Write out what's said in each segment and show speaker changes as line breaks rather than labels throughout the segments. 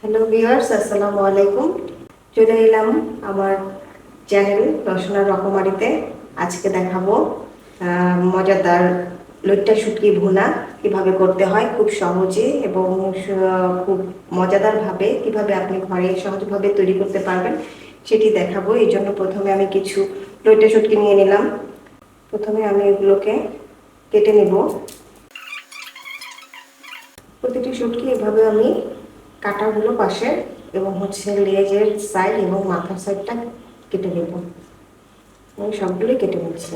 Hello viewers, আসসালামু আলাইকুম। চলে এলাম আমার চ্যানেল রসনার রকমারিতে। আজকে দেখাবো মজাদার লইট্টা শুটকি ভুনা কিভাবে করতে হয় খুব সহজে এবং খুব মজাদার ভাবে কিভাবে আপনি ঘরে সহজভাবে তৈরি করতে পারবেন সেটি দেখাবো। এই জন্য প্রথমে আমি কিছু লইট্টা শুটকি নিয়ে নিলাম। প্রথমে আমি এগুলোকে কেটে নেব। প্রতিটি শুটকি এভাবে আমি কাঁটাগুলো পাশে এবং লেজের সাইড এবং মাথার সাইডটা কেটে নেব। আমি সবগুলোই কেটে নিচ্ছি।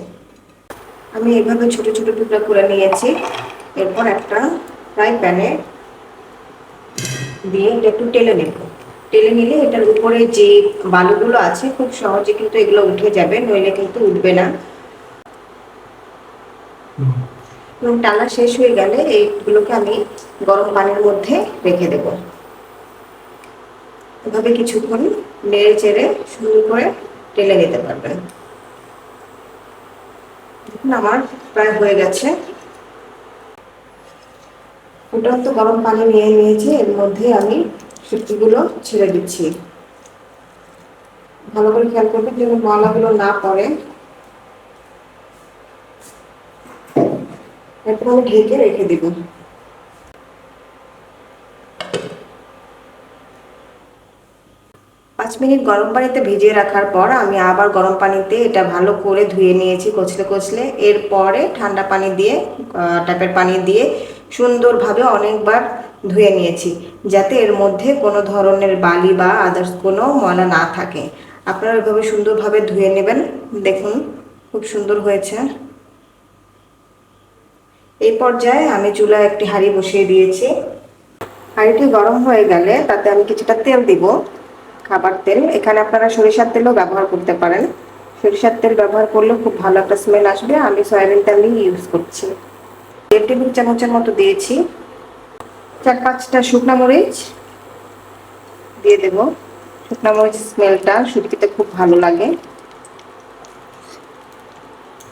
আমি এভাবে ছোট ছোট টুকরা করে নিয়েছি। এরপর একটা ফ্রাই প্যানে দিয়ে এটা একটু টেলে নেব। টেলে নিলে এটার উপরে যে বালুগুলো আছে খুব সহজে কিন্তু এগুলো উঠে যাবে, নইলে কিন্তু উঠবে না। এবং টালা শেষ হয়ে গেলে এইগুলোকে আমি গরম পানির মধ্যে রেখে দেব। এভাবে কিছুক্ষণ নেড়ে চেড়ে সুন্দর করে টেলে নিতে পারবেন। দেখুন আমার প্রায় হয়ে গেছে। ফুটন্ত গরম পানি নিয়ে নিয়েছি, এর মধ্যে আমি শুটকিগুলো ছেড়ে দিচ্ছি। ভালো করে খেয়াল করবেন যেন ময়লাগুলো না পড়ে। এরপর আমি ঢেকে রেখে দিব। 5 মিনিট গরম পানিতে ভিজিয়ে রাখার পর আমি আবার গরম পানিতে এটা ভালো করে ধুয়ে নিয়েছি কচলে কচলে। এরপরে ঠান্ডা পানি দিয়ে ট্যাপের পানি দিয়ে সুন্দরভাবে অনেকবার ধুয়ে নিয়েছি, যাতে এর মধ্যে কোনো ধরনের বালি বা আদার্স কোনো ময়লা না থাকে। আপনারা এভাবে সুন্দরভাবে ধুয়ে নেবেন। দেখুন খুব সুন্দর হয়েছে। এই পর্যায়ে আমি চুলায় একটি হাঁড়ি বসিয়ে দিয়েছি। হাঁড়িটি গরম হয়ে গেলে তাতে আমি কিছুটা তেল দিব, খাবার তেল। এখানে আপনারা সরিষার তেলও ব্যবহার করতে পারেন। সরিষার তেল ব্যবহার করলে খুব ভালো একটা স্মেল আসবে। আমি সয়াবিন তেলই ইউজ করছি। 1.5 টেবিল চামচের মতো দিয়েছি। 4-5টা শুকনো মরিচ দিয়ে দেব। শুকনো মরিচ স্মেলটা শুটকিতে খুব ভালো লাগে।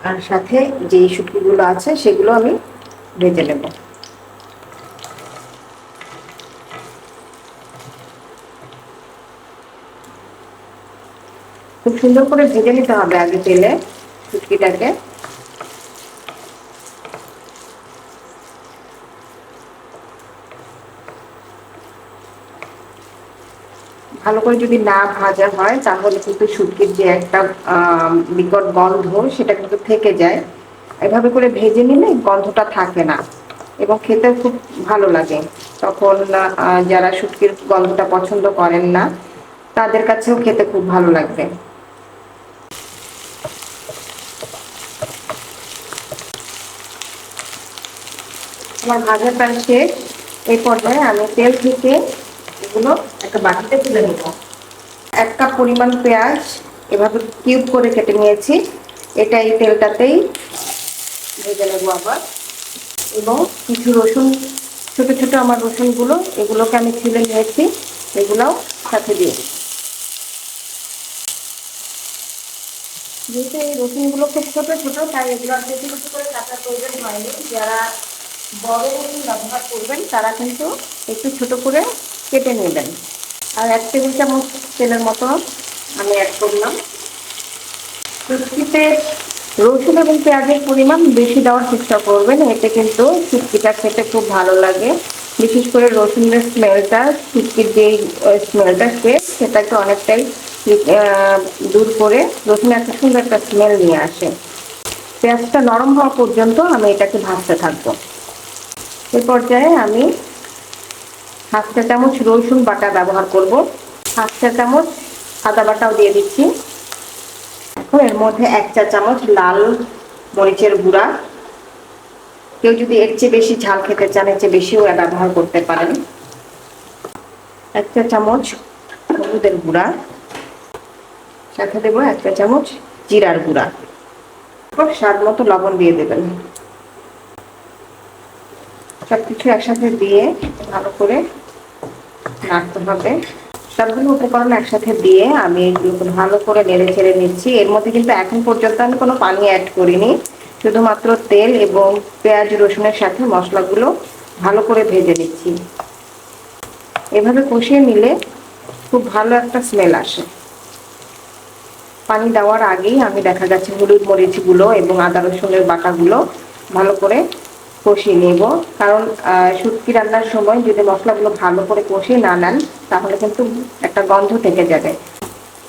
আর সাথে যে শুটকিগুলো আছে সেগুলো আমি ভেজে নেব। খুব সুন্দর করে ভেজে নিতে হবে আগে তেলে শুটকিটাকে। ভালো করে যদি না ভাজা হয় তাহলে কিন্তু শুটকির যে একটা বিকট গন্ধ সেটা কিন্তু থেকে যায়। এভাবে করে ভেজে নিলে গন্ধটা থাকে না এবং খেতেও খুব ভালো লাগে। তখন যারা শুটকির গন্ধটা পছন্দ করেন না তাদের কাছেও খেতে খুব ভালো লাগবে। আমার ভাজা প্রায় শেষ। এই পর্যায়ে আমি তেল থেকে এগুলো একটা বাটিতে তুলে নেব। 1 কাপ পরিমাণ পেঁয়াজ এভাবে কিউব করে কেটে নিয়েছি। এটা এই তেলটাতেই ভেজে নেব আবার। এবং কিছু রসুন, ছোট ছোট আমার রসুনগুলো, এগুলোকে আমি ছিলে নিয়েছি, এগুলোও সাথে দিয়ে দিই। যেহেতু এই রসুনগুলো খুব ছোট ছোট তাই এগুলো আর বেশি বেশি করে কাটার প্রয়োজন হয়নি। যারা বড় রসুন ব্যবহার করবেন তারা কিন্তু একটু ছোট করে কেটে নেবেন। আর 1 টেবিল চামচ তেলের মতো আমি অ্যাড করলাম। শুটকিতে রসুন এবং পেঁয়াজের পরিমাণ বেশি দেওয়ার চেষ্টা করবেন, এতে কিন্তু শুটকিটা খেতে খুব ভালো লাগে। বিশেষ করে রসুনের স্মেলটা, শুটকির যেই স্মেলটা সেটাকে অনেকটাই দূর করে রসুনের একটা সুন্দর একটা স্মেল নিয়ে আসে। পেঁয়াজটা নরম হওয়া পর্যন্ত আমি এটাকে ভাজতে থাকবো। এই পর্যায়ে আমি 1/2 চা চামচ রসুন বাটা ব্যবহার করব। 1/2 চা চামচ আদা বাটাও দিয়ে দিচ্ছি। এখন এর মধ্যে 1 চা চামচ লাল মরিচের গুঁড়া। কেউ যদি এর চেয়ে বেশি ঝাল খেতে চান এর চেয়ে বেশিও ব্যবহার করতে পারেন। 1 চা চামচ হলুদের গুঁড়া, সাথে দেবো 1 চা চামচ জিরার গুঁড়া। তারপর স্বাদ মতো লবণ দিয়ে দেবেন। সবকিছু একসাথে দিয়ে ভালো করে নাড়তে হবে। সবগুলো উপকরণ একসাথে দিয়ে আমি এগুলোকে ভালো করে নেড়ে ছেড়ে নিচ্ছি। এর মধ্যে কিন্তু এখন পর্যন্ত আমি কোনো পানি অ্যাড করিনি, শুধুমাত্র তেল এবং পেঁয়াজ রসুনের সাথে মশলাগুলো ভালো করে ভেজে নিচ্ছি। এভাবে কষিয়ে নিলে খুব ভালো একটা স্মেল আসে। পানি দেওয়ার আগেই আমি দেখা যাচ্ছে হলুদ মরিচগুলো এবং আদা রসুনের বাটাগুলো ভালো করে কষিয়ে নেব, কারণ শুটকি রান্নার সময় যদি মশলাগুলো ভালো করে কষিয়ে না নেন তাহলে কিন্তু একটা গন্ধ থেকে যাবে।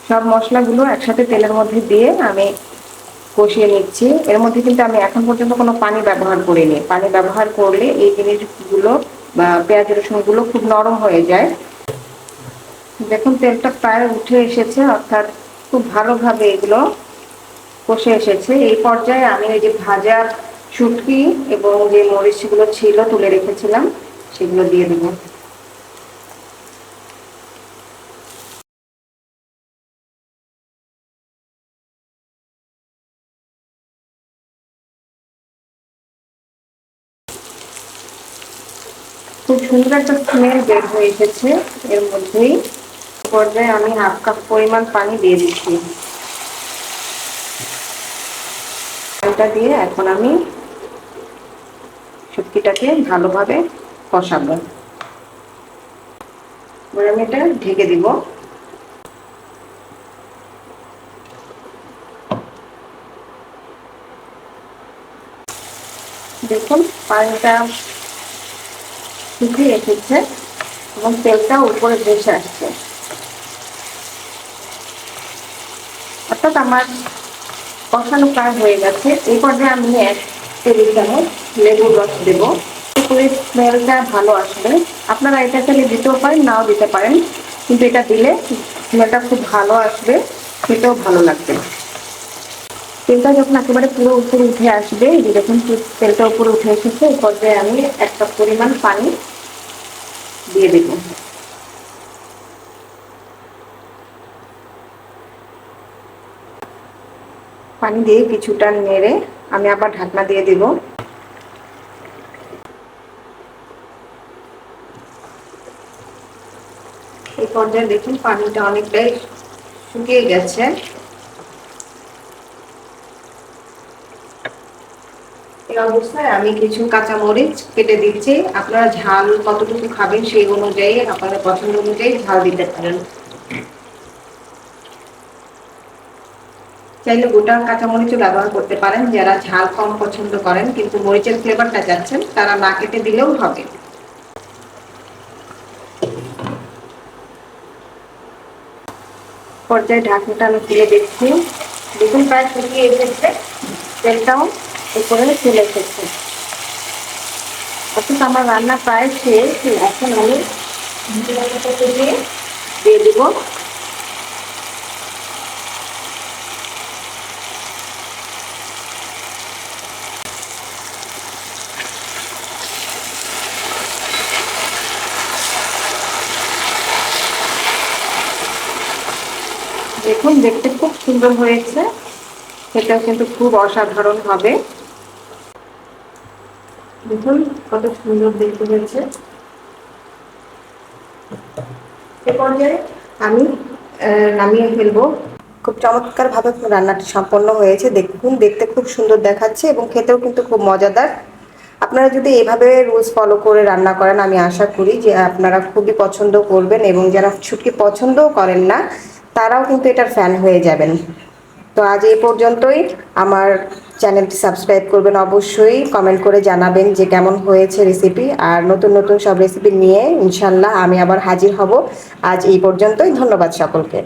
সব মশলাগুলো একসাথে তেলের মধ্যে দিয়ে আমি কষিয়ে নিচ্ছি। এর মধ্যে কিন্তু আমি এখন পর্যন্ত কোনো পানি ব্যবহার করিনি। পানি ব্যবহার করলে এই জিনিসগুলো বা পেঁয়াজ রসুনগুলো খুব নরম হয়ে যায়। দেখুন তেলটা প্রায় উঠে এসেছে, অর্থাৎ খুব ভালোভাবে এগুলো কষে এসেছে। এই পর্যায়ে আমি এই যে ভাজা শুটকি এবং যে মরিচগুলো ছিল তুলে রেখেছিলাম সেগুলো দিয়ে দেবো। খুব সুন্দর একটা স্মেল বের হয়ে এসেছে এর মধ্যেই। পর্যায়ে আমি হাফ কাপ পরিমাণ পানি দিয়ে দিচ্ছি। পানিটা দিয়ে এখন আমি শুটকিটাকে ভালোভাবে কষাবো। এবার আমি এটা ঢেকে দিব। দেখুন পানিটা শুকিয়ে এসেছে এবং তেলটা উপরে ভেসে আসছে, অর্থাৎ আমার কষানো প্রায় হয়ে গেছে। এই পর্যায়ে আমি 1 টেবিল চামচ লেবুর রস দেব, করে স্মেলটা ভালো আসবে। আপনারা এটা চাইলে দিতেও পারেন, নাও দিতে পারেন, কিন্তু এটা দিলে স্মেলটা খুব ভালো আসবে, খেতেও ভালো লাগবে। তেলটা যখন একেবারে পুরো উপরে উঠে আসবে, যে দেখুন তেলটা উপরে উঠে এসেছে, এই পর্যায়ে আমি 1 কাপ পরিমাণ পানি দিয়ে দেব। পানি দিয়ে কিছুটা নেড়ে আমি আবার ঢাকনা দিয়ে দেব। এই পর্যায়ে দেখুন পানিটা অনেকটাই শুকিয়ে গেছে। এই অবস্থায় আমি কিছু কাঁচামরিচ কেটে দিচ্ছি। আপনারা ঝাল কতটুকু খাবেন সেই অনুযায়ী, আপনাদের পছন্দ অনুযায়ী ঝাল দিতে পারেন। চাইলে গোটা কাঁচামরিচও ব্যবহার করতে পারেন। যারা ঝাল কম পছন্দ করেন কিন্তু মরিচের ফ্লেভারটা চাচ্ছেন, তারা না কেটে দিলেও হবে। পর্যায়ে ঢাকনাটা আমি খুলে দেখছি। দেখুন প্রায় শুকিয়ে এসেছে, তেলটাও উপরে চলে এসেছে, অর্থাৎ আমার রান্না প্রায় শেষ। এখন আমি দিয়ে দিব। দেখুন দেখতে খুব সুন্দর হয়েছে, সেটাও কিন্তু খুব অসাধারণ হবে। দেখুন কত সুন্দর দেখতে হয়েছে। এ পর্যায়ে আমি নামিয়ে ফেলবো। খুব চমৎকার ভাবে রান্নাটি সম্পন্ন হয়েছে। দেখুন দেখতে খুব সুন্দর দেখাচ্ছে এবং খেতেও কিন্তু খুব মজাদার। আপনারা যদি এভাবে রুলস ফলো করে রান্না করেন, আমি আশা করি যে আপনারা খুবই পছন্দ করবেন, এবং যারা শুটকি পছন্দও করেন না তারাও কিন্তু এটার ফ্যান হয়ে যাবেন। তো আজ এই পর্যন্তই। আমার চ্যানেলটি সাবস্ক্রাইব করবেন অবশ্যই, কমেন্ট করে জানাবেন যে কেমন হয়েছে রেসিপি, আর নতুন নতুন সব রেসিপি নিয়ে ইনশাল্লাহ আমি আবার হাজির হব। আজ এই পর্যন্তই, ধন্যবাদ সকলকে।